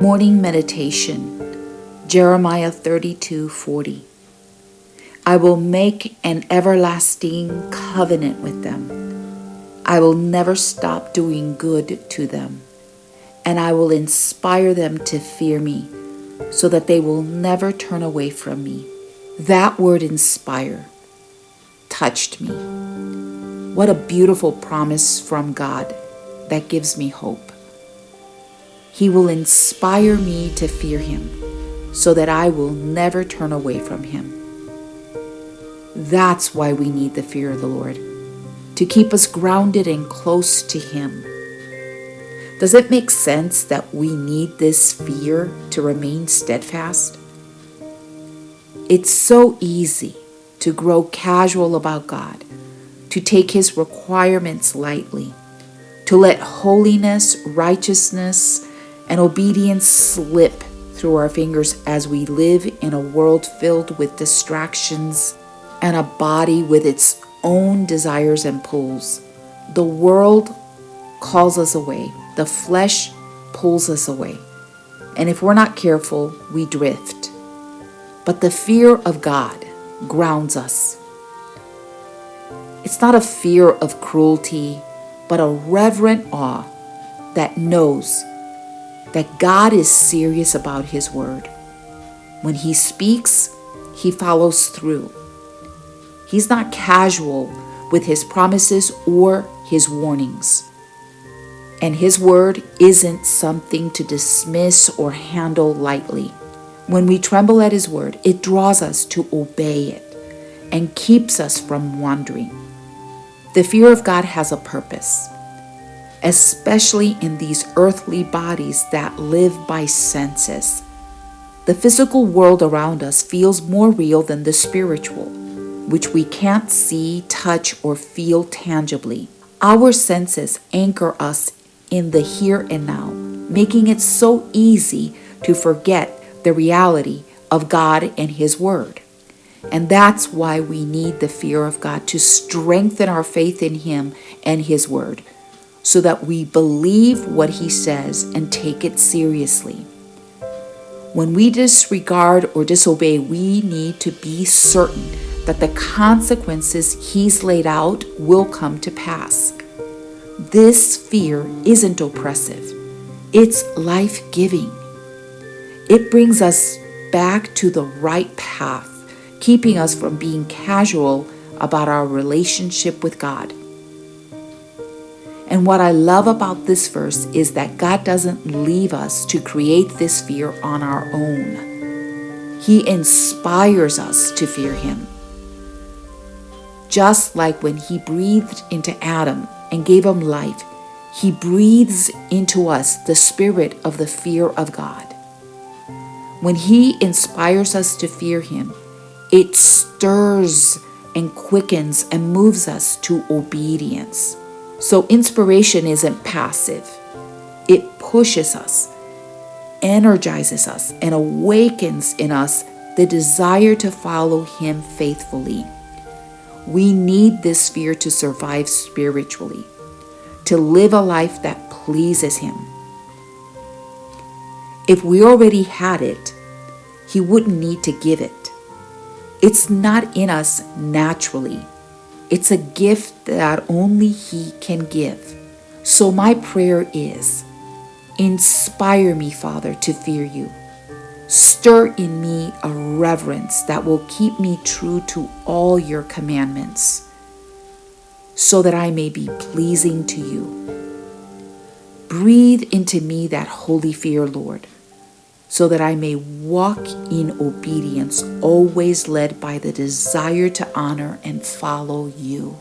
Morning meditation, Jeremiah 32:40. I will make an everlasting covenant with them. I will never stop doing good to them, and I will inspire them to fear me, so that they will never turn away from me. That word inspire touched me. What a beautiful promise from God that gives me hope. He will inspire me to fear him, so that I will never turn away from him. That's why we need the fear of the Lord, to keep us grounded and close to him. Does it make sense that we need this fear to remain steadfast? It's so easy to grow casual about God, to take his requirements lightly, to let holiness, righteousness, and obedience slip through our fingers as we live in a world filled with distractions and a body with its own desires and pulls. The world calls us away. The flesh pulls us away. And if we're not careful, we drift. But the fear of God grounds us. It's not a fear of cruelty, but a reverent awe that knows that God is serious about his word. When he speaks, he follows through. He's not casual with his promises or his warnings. And his word isn't something to dismiss or handle lightly. When we tremble at his word, it draws us to obey it and keeps us from wandering. The fear of God has a purpose, especially in these earthly bodies that live by senses. The physical world around us feels more real than the spiritual, which we can't see, touch, or feel tangibly. Our senses anchor us in the here and now, making it so easy to forget the reality of God and his word. And that's why we need the fear of God to strengthen our faith in him and his word, so that we believe what he says and take it seriously. When we disregard or disobey, we need to be certain that the consequences he's laid out will come to pass. This fear isn't oppressive. It's life-giving. It brings us back to the right path, keeping us from being casual about our relationship with God. And what I love about this verse is that God doesn't leave us to create this fear on our own. He inspires us to fear him. Just like when he breathed into Adam and gave him life, he breathes into us the spirit of the fear of God. When he inspires us to fear him, it stirs and quickens and moves us to obedience. So inspiration isn't passive. It pushes us, energizes us, and awakens in us the desire to follow him faithfully. We need this fear to survive spiritually, to live a life that pleases him. If we already had it, he wouldn't need to give it. It's not in us naturally. It's a gift that only he can give. So my prayer is, inspire me, Father, to fear you. Stir in me a reverence that will keep me true to all your commandments, so that I may be pleasing to you. Breathe into me that holy fear, Lord, so that I may walk in obedience, always led by the desire to honor and follow you.